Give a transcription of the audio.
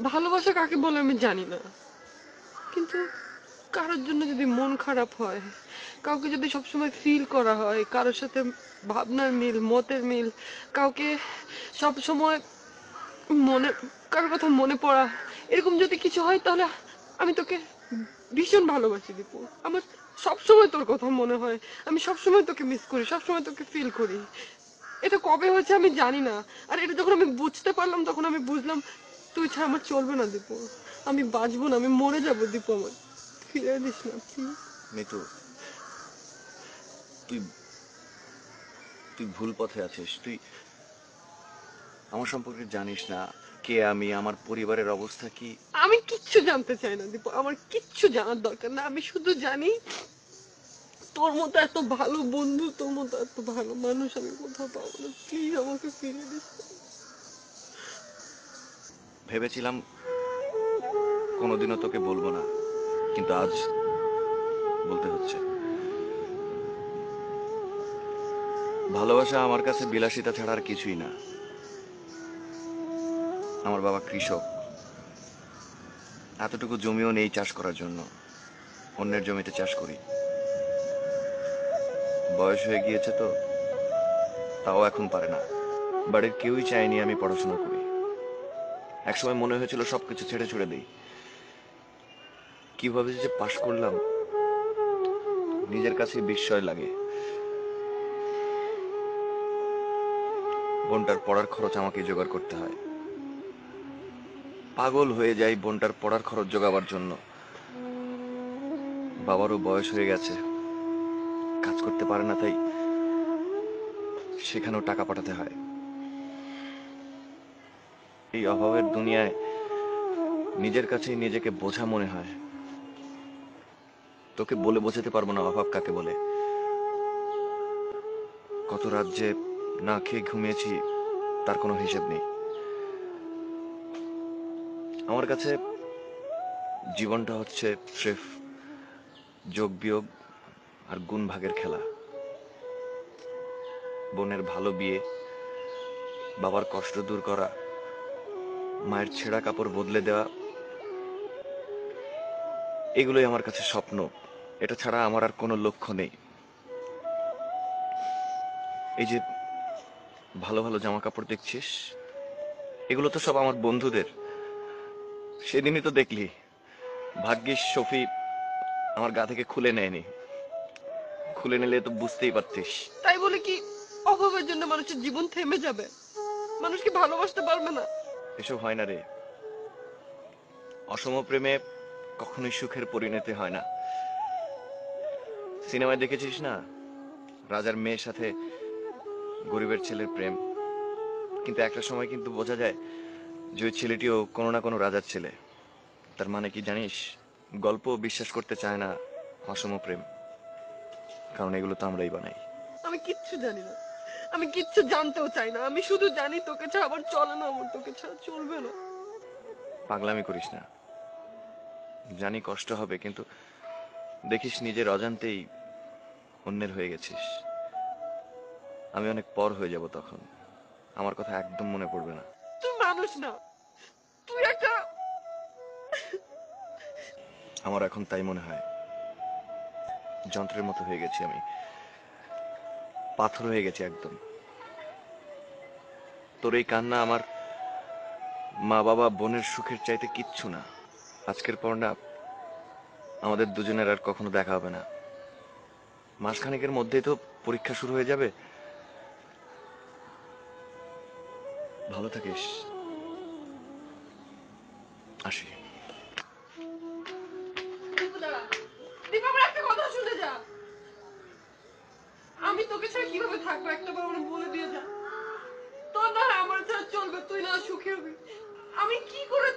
ভালোবাসা কাকে বলে আমি জানি না, কিন্তু কারোর জন্য যদি মন খারাপ হয়, কাউকে যদি সবসময় ফিল করা হয়, কারোর সাথে ভাবনার মিল, মতের মিল, কাউকে সব সময় মনে, কারোর কথা মনে পড়া, এরকম যদি কিছু হয়, তাহলে আমি তোকে ভীষণ ভালোবাসি দীপু। আমার সবসময় তোর কথা মনে হয়, আমি সবসময় তোকে মিস করি, সবসময় তোকে ফিল করি। এটা কবে হয়েছে আমি জানি না, আর এটা যখন আমি বুঝতে পারলাম তখন আমি বুঝলাম তুই ছাড়া আমার চলবে না দীপু, আমি বাঁচবো না, আমি মরে যাবো দীপু, আমার ফিরে দিস না প্লিজ। মিতু, তুই তুই ভুল পথে আছিস। তুই আমার সম্পর্কে জানিস না কে আমি, আমার পরিবারের অবস্থা কি। আমি কিচ্ছু জানতে চাই না দীপু, আমার কিচ্ছু জানার দরকার না, আমি শুধু জানি তোর মতো এত ভালো বন্ধু, তোর মতো এত ভালো মানুষ আমি কোথাও পাবো না, প্লিজ আমাকে ফিরে দিস। ভেবেছিলাম কোনোদিনও তোকে বলবো না, কিন্তু আজ বলতে হচ্ছে। ভালোবাসা আমার কাছে বিলাসিতা ছাড়া আর কিছুই না। আমার বাবা কৃষক, এতটুকু জমিও নেই চাষ করার জন্য, অন্যের জমিতে চাষ করি। বয়স হয়ে গিয়েছে তো, তাও এখন পারে না। বাড়ির কেউই চায়নি আমি পড়াশোনা করি। একসময় মনে হয়েছিল সবকিছু ছেড়ে ছুড়ে দিই। কিভাবে যে পাশ করলাম নিজের কাছে বিস্ময় লাগে। বোনটার পড়ার খরচ আমাকে জোগাড় করতে হয়। পাগল হয়ে যাই বোনটার পড়ার খরচ জোগাবার জন্য। বাবারও বয়স হয়ে গেছে, কাজ করতে পারে না, তাই সেখানেও টাকা পাঠাতে হয়। এই অভাবের দুনিয়ায় নিজের কাছেই নিজেকে বোঝা মনে হয়। তোকে বলে বোঝাতে পারবো না অভাব কাকে বলে। কত রাত যে না খেয়ে ঘুমিয়েছি তার কোনো হিসেব নেই। আমার কাছে জীবনটা হচ্ছে স্রেফ যোগ বিয়োগ আর গুণ ভাগের খেলা। বোনের ভালো বিয়ে, বাবার কষ্ট দূর করা, মায়ের ছেঁড়া কাপড় বদলে দেওয়া, এগুলোই আমার কাছে স্বপ্ন। এটা ছাড়া আমার আর কোনো লক্ষ্য নেই। এই যে ভালো ভালো জামা কাপড় দেখছিস, এগুলো তো সব আমার বন্ধুদের। সেদিনই তো দেখলি, ভাগ্যিস শফি আমার গা থেকে খুলে নেয়নি। খুলে নিলে তো বুঝতেই পারতিস। তাই বলে কি অভাবের জন্য মানুষের জীবন থেমে যাবে? মানুষ কি ভালোবাসতে পারবে না? এসব হয় না রে। অসম প্রেমে কখনোই সুখের পরিণতি হয় না। সিনেমায় দেখেছিস না, রাজার মেয়ের সাথে গরিবের ছেলের প্রেম, কিন্তু একটা সময় কিন্তু বোঝা যায় যে ওই ছেলেটিও কোনো না কোনো রাজার ছেলে। তার মানে কি জানিস, গল্প বিশ্বাস করতে চায় না অসম প্রেম, কারণ এগুলো তো আমরাই বানাই। আমি কিচ্ছু জানি না, আমি কিচ্ছু জানতেও চাই না, আমি শুধু জানি তোকে ছাড়া আমার চলে না, আমার তোকে ছাড়া চলবে না। পাগলামি করিস না। জানি কষ্ট হবে, কিন্তু দেখিস নিজের অজান্তেই অন্যের হয়ে গেছিস। আমি অনেক পর হয়ে যাব তখন, আমার কথা একদম মনে পড়বে না। তুই মানুষ না, তুই একটা, আমার এখন তাই মনে হয়। যন্ত্রের মতো হয়ে গেছি আমি, পাথর হয়ে গেছি একদম। তোর এই কান্না আমার মা বাবা বোনের সুখের চাইতে কিচ্ছু না। আজকের পর না আমাদের দুজনের আর কখনো দেখা হবে না। মাসখানেকের মধ্যেই তো পরীক্ষা শুরু হয়ে যাবে। ভালো থাকিস। আসি। দীপু দাঁড়া, দীপু আমার একটা কথা শুনে যা। আমি তোকে ছাড়া কিভাবে থাকবো একটা বার আমার বলে দিয়ে যা। তোর না আমার ছাড়া চলবে, তুই না সুখী হবি, আমি কি করে